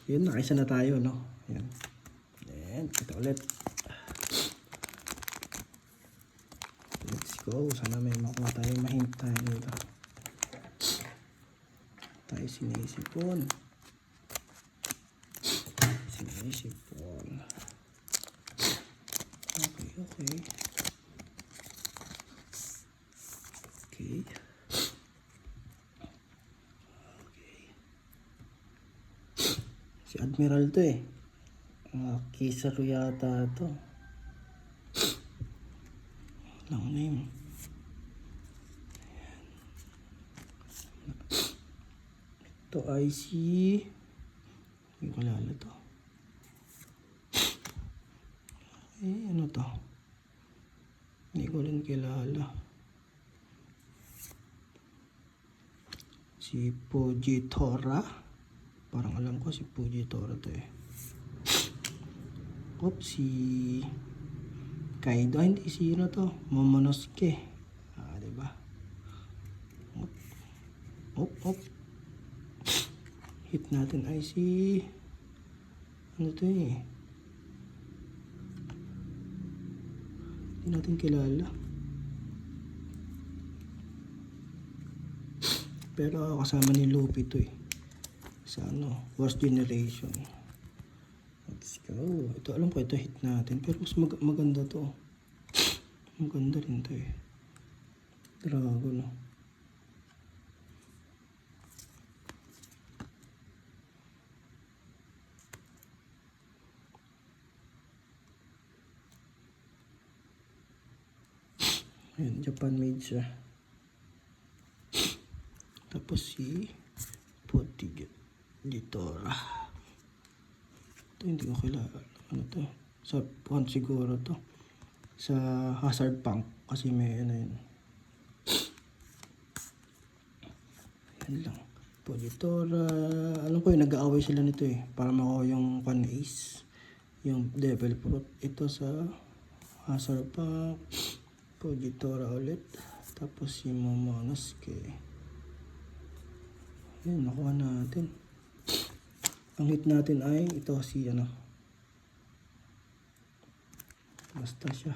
Yun, nakaisa na tayo, no? Yan. Then, ito ulit. Let's go. Sana may makuha tayo, mahint tayo dito. Tayo sinisipon. Sinisipon. Okay, okay. Okay. Si Admiral to eh. Kizaru yata to. Long name. Ito ay si... Hindi ko lalo to. Ano to? Hindi ko rin kilala. Si Fujitora. Parang alam ko si Fujitora to eh. Si Kaido, hindi sino to? Momonosuke. Diba? Hit natin ay si... Ano to eh? Hindi natin kilala. Pero kasama ni Luffy to eh. Sa ano, Worst Generation. Let's go. Ito, alam ko ito hit natin. Pero mas maganda to. Maganda rin to eh. Dragon, no? Ayan, Japan made siya. Tapos si Fujitora. Ito hindi ko kilala. Ano to? Sa Pond siguro to. Sa Hazard Punk. Kasi may ano yun. Yan lang. Fujitora. Alam ko yun, nag-aaway sila nito eh. Para makuha yung One Ace. Yung Devil Fruit. Ito sa Hazard Punk. Fujitora ulit. Tapos si Momonosuke. Yan, nakuha natin. Ang hit natin ay ito si ano. Basta siya.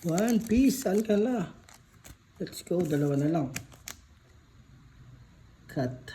One Piece, saan ka na? Let's go, dalawa na lang. Cut.